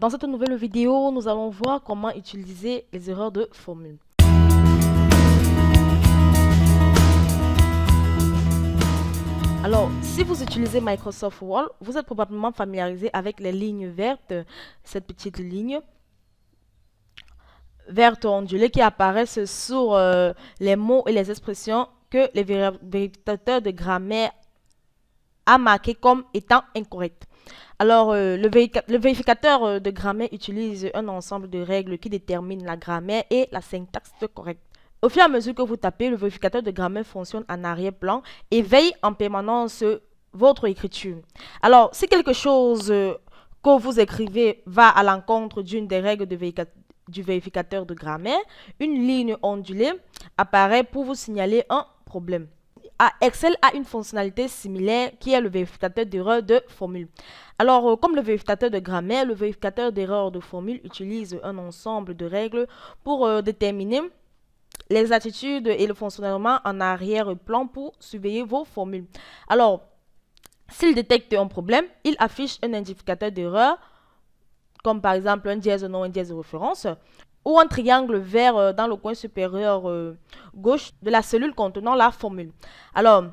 Dans cette nouvelle vidéo, nous allons voir comment utiliser les erreurs de formule. Alors, si vous utilisez Microsoft Word, vous êtes probablement familiarisé avec les lignes vertes, cette petite ligne verte ondulée qui apparaissent sur les mots et les expressions que les vérificateurs de grammaire a marqué comme étant incorrects. Alors, le vérificateur de grammaire utilise un ensemble de règles qui déterminent la grammaire et la syntaxe correcte. Au fur et à mesure que vous tapez, le vérificateur de grammaire fonctionne en arrière-plan et veille en permanence votre écriture. Alors, si quelque chose que vous écrivez va à l'encontre d'une des règles du vérificateur de grammaire, une ligne ondulée apparaît pour vous signaler un problème. Excel a une fonctionnalité similaire qui est le vérificateur d'erreur de formule. Alors, comme le vérificateur de grammaire, le vérificateur d'erreur de formule utilise un ensemble de règles pour déterminer les attitudes et le fonctionnement en arrière-plan pour surveiller vos formules. Alors, s'il détecte un problème, il affiche un indicateur d'erreur, comme par exemple un dièse non, un dièse référence, ou un triangle vert dans le coin supérieur gauche de la cellule contenant la formule. Alors,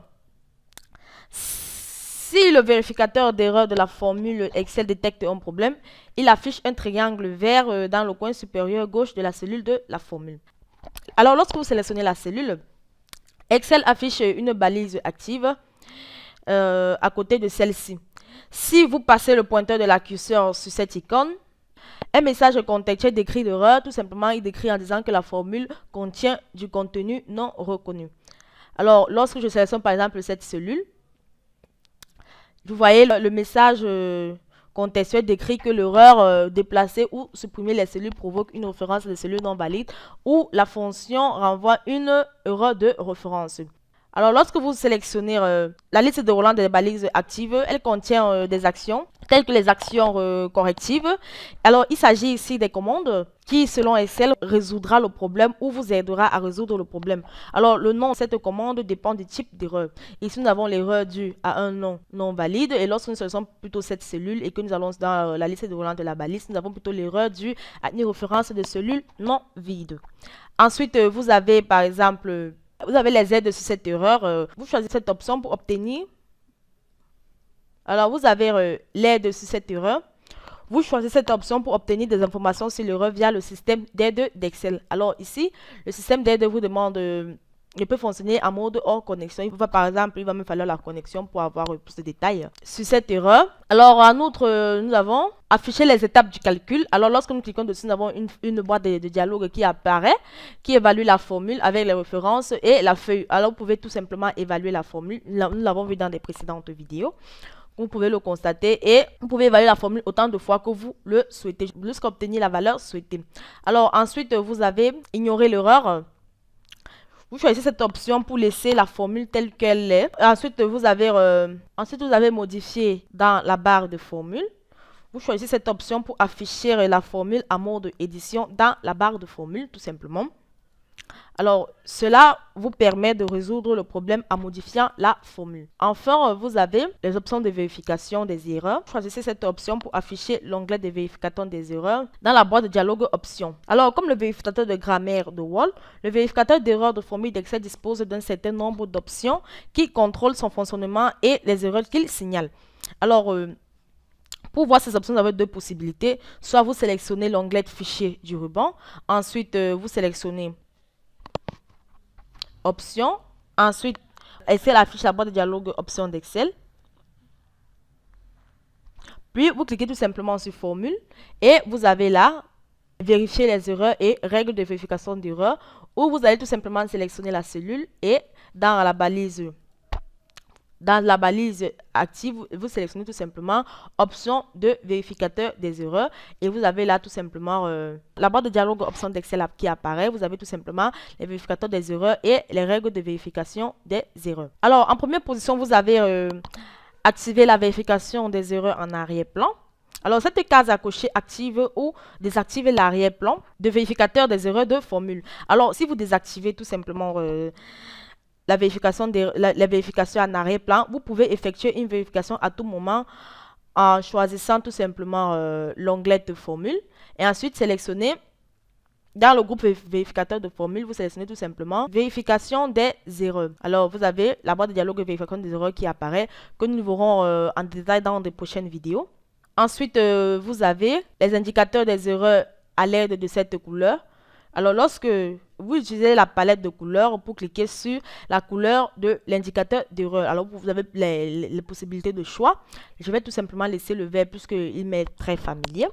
si le vérificateur d'erreur de la formule Excel détecte un problème, il affiche un triangle vert dans le coin supérieur gauche de la cellule de la formule. Alors, lorsque vous sélectionnez la cellule, Excel affiche une balise active à côté de celle-ci. Si vous passez le pointeur de la curseur sur cette icône, un message contextuel décrit l'erreur. Tout simplement, il décrit en disant que la formule contient du contenu non reconnu. Alors, lorsque je sélectionne par exemple cette cellule, vous voyez le message contextuel décrit que l'erreur déplacer ou supprimer les cellules provoque une référence de cellules non valides ou la fonction renvoie une erreur de référence. Alors, lorsque vous sélectionnez la liste déroulante des balises actives, elle contient des actions, telles que les actions correctives. Alors, il s'agit ici des commandes qui, selon Excel, résoudra le problème ou vous aidera à résoudre le problème. Alors, le nom de cette commande dépend du type d'erreur. Ici, nous avons l'erreur due à un nom non valide. Et lorsque nous sélectionnons plutôt cette cellule et que nous allons dans la liste déroulante de la balise, nous avons plutôt l'erreur due à une référence de cellule non vide. Ensuite, vous avez, par exemple... Vous avez les aides sur cette erreur. Vous choisissez cette option pour obtenir. Alors, vous avez l'aide sur cette erreur. Vous choisissez cette option pour obtenir des informations sur l'erreur via le système d'aide d'Excel. Alors, ici, le système d'aide vous demande... il peut fonctionner en mode hors connexion. Par exemple, il va me falloir la connexion pour avoir plus de détails sur cette erreur. Alors, en outre, nous avons affiché les étapes du calcul. Alors, lorsque nous cliquons dessus, nous avons une boîte de dialogue qui apparaît, qui évalue la formule avec les références et la feuille. Alors, vous pouvez tout simplement évaluer la formule. Nous l'avons vu dans des précédentes vidéos. Vous pouvez le constater et vous pouvez évaluer la formule autant de fois que vous le souhaitez jusqu'à obtenir la valeur souhaitée. Alors, ensuite, vous avez ignoré l'erreur. Vous choisissez cette option pour laisser la formule telle qu'elle est. Ensuite, vous avez modifié dans la barre de formule. Vous choisissez cette option pour afficher la formule en mode édition dans la barre de formule, tout simplement. Alors, cela vous permet de résoudre le problème en modifiant la formule. Enfin, vous avez les options de vérification des erreurs. Choisissez cette option pour afficher l'onglet de vérification des erreurs dans la boîte de dialogue options. Alors, comme le vérificateur de grammaire de Word, le vérificateur d'erreurs de formule d'Excel dispose d'un certain nombre d'options qui contrôlent son fonctionnement et les erreurs qu'il signale. Alors, pour voir ces options, vous avez deux possibilités. Soit vous sélectionnez l'onglet de fichier du ruban. Ensuite, vous sélectionnez Options. Ensuite, Excel affiche la boîte de dialogue options d'Excel. Puis, vous cliquez tout simplement sur Formule et vous avez là Vérifier les erreurs et règles de vérification d'erreurs où vous allez tout simplement sélectionner la cellule et dans la balise active, vous sélectionnez tout simplement option de vérificateur des erreurs et vous avez là tout simplement la boîte de dialogue option d'Excel qui apparaît. Vous avez tout simplement les vérificateurs des erreurs et les règles de vérification des erreurs. Alors, en première position, vous avez activé la vérification des erreurs en arrière-plan. Alors, cette case à cocher active ou désactive l'arrière-plan de vérificateur des erreurs de formule. Alors, si vous désactivez tout simplement la vérification en arrière-plan, vous pouvez effectuer une vérification à tout moment en choisissant tout simplement l'onglet de formule et ensuite sélectionnez dans le groupe vérificateur de formule, vous sélectionnez tout simplement vérification des erreurs. Alors, vous avez la boîte de dialogue de vérification des erreurs qui apparaît, que nous verrons en détail dans de prochaines vidéos. Ensuite, vous avez les indicateurs des erreurs à l'aide de cette couleur. Alors, lorsque vous utilisez la palette de couleurs pour cliquer sur la couleur de l'indicateur d'erreur, alors vous avez les possibilités de choix. Je vais tout simplement laisser le vert puisqu'il m'est très familier.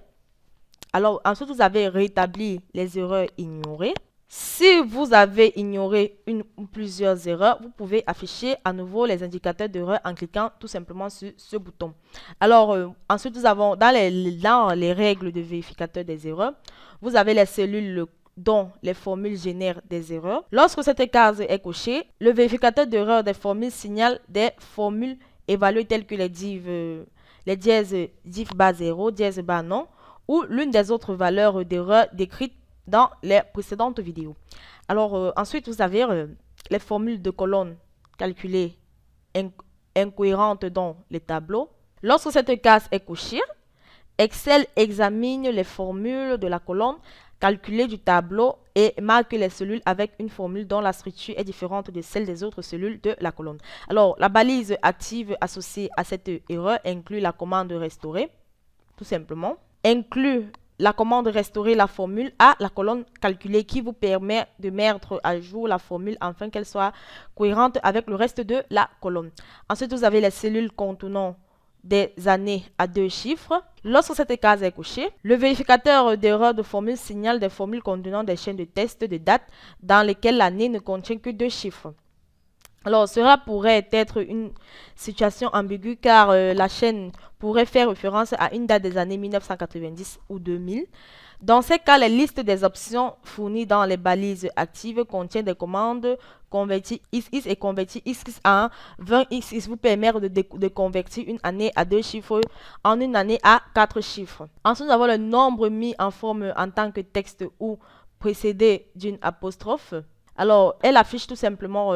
Alors, ensuite, vous avez rétabli les erreurs ignorées. Si vous avez ignoré une ou plusieurs erreurs, vous pouvez afficher à nouveau les indicateurs d'erreur en cliquant tout simplement sur ce bouton. Alors, ensuite, nous avons dans les règles de vérificateur des erreurs, vous avez les cellules dont les formules génèrent des erreurs. Lorsque cette case est cochée, le vérificateur d'erreur des formules signale des formules évaluées telles que les dièses diff bas 0, dièse bas non, ou l'une des autres valeurs d'erreur décrites dans les précédentes vidéos. Alors, ensuite, vous avez les formules de colonnes calculées incohérentes dans les tableaux. Lorsque cette case est cochée, Excel examine les formules de la colonne calculée du tableau et marque les cellules avec une formule dont la structure est différente de celle des autres cellules de la colonne. Alors, la balise active associée à cette erreur inclut la commande restaurer, tout simplement. Inclut la commande restaurer la formule à la colonne calculée qui vous permet de mettre à jour la formule afin qu'elle soit cohérente avec le reste de la colonne. Ensuite, vous avez les cellules contenant des années à 2 chiffres. Lorsque cette case est cochée, le vérificateur d'erreur de formule signale des formules contenant des chaînes de test de date dans lesquelles l'année ne contient que 2 chiffres. Alors, cela pourrait être une situation ambiguë car la chaîne pourrait faire référence à une date des années 1990 ou 2000. Dans ces cas, les listes des options fournies dans les balises actives contiennent des commandes convertir XX et convertir XX en 20XX vous permettent de convertir une année à 2 chiffres en une année à 4 chiffres. Ensuite, nous avons le nombre mis en forme en tant que texte ou précédé d'une apostrophe. Alors, elle affiche tout simplement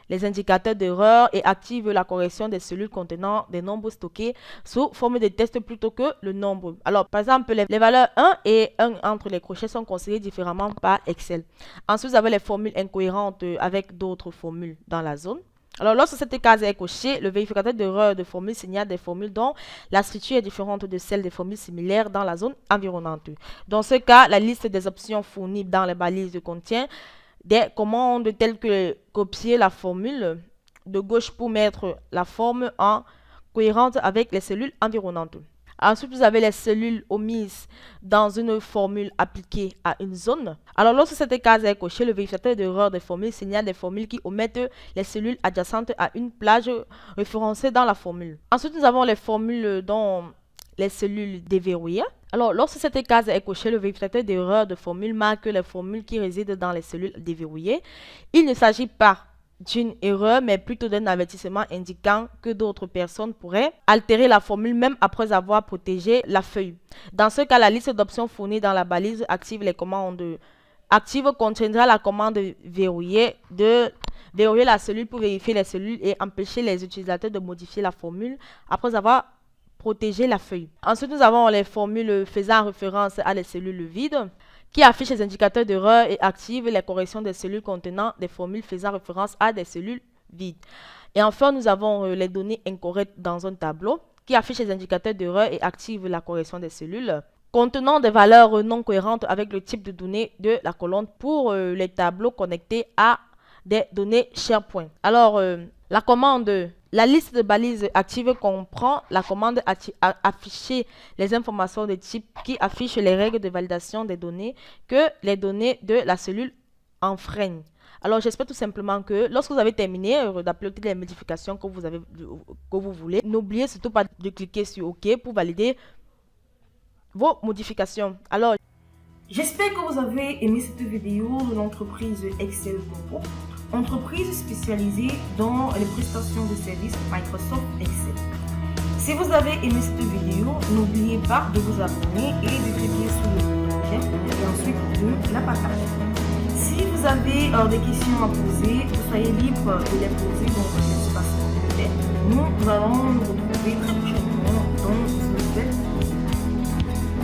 les indicateurs d'erreur et active la correction des cellules contenant des nombres stockés sous forme de texte plutôt que le nombre. Alors, par exemple, les valeurs 1 et 1 entre les crochets sont considérées différemment par Excel. Ensuite, vous avez les formules incohérentes avec d'autres formules dans la zone. Alors, lorsque cette case est cochée, le vérificateur d'erreur de formule signale des formules dont la structure est différente de celle des formules similaires dans la zone environnante. Dans ce cas, la liste des options fournies dans les balises contient des commandes telles que copier la formule de gauche pour mettre la forme en cohérente avec les cellules environnantes. Ensuite, vous avez les cellules omises dans une formule appliquée à une zone. Alors, lorsque cette case est cochée, le vérificateur d'erreur des formules signale des formules qui omettent les cellules adjacentes à une plage référencée dans la formule. Ensuite, nous avons les formules dont les cellules déverrouillées. Alors, lorsque cette case est cochée, le vérificateur d'erreur de formule marque les formules qui résident dans les cellules déverrouillées. Il ne s'agit pas d'une erreur, mais plutôt d'un avertissement indiquant que d'autres personnes pourraient altérer la formule même après avoir protégé la feuille. Dans ce cas, la liste d'options fournie dans la balise active les commandes active contiendra la commande verrouiller de verrouiller la cellule pour vérifier les cellules et empêcher les utilisateurs de modifier la formule après avoir protéger la feuille. Ensuite, nous avons les formules faisant référence à les cellules vides qui affichent les indicateurs d'erreur et activent les corrections des cellules contenant des formules faisant référence à des cellules vides. Et enfin, nous avons les données incorrectes dans un tableau qui affiche les indicateurs d'erreur et active la correction des cellules contenant des valeurs non cohérentes avec le type de données de la colonne pour les tableaux connectés à des données SharePoint. Alors, la liste de balises actives comprend la commande afficher les informations de type qui affiche les règles de validation des données que les données de la cellule enfreignent. Alors, j'espère tout simplement que lorsque vous avez terminé d'uploader les modifications que vous voulez, n'oubliez surtout pas de cliquer sur OK pour valider vos modifications. Alors, j'espère que vous avez aimé cette vidéo de l'entreprise Excel Group, entreprise spécialisée dans les prestations de services Microsoft Excel. Si vous avez aimé cette vidéo, n'oubliez pas de vous abonner et de cliquer sur le bouton j'aime et ensuite de la partager. Si vous avez des questions à poser, vous soyez libre de les poser dans l'espace de nous allons nous retrouver très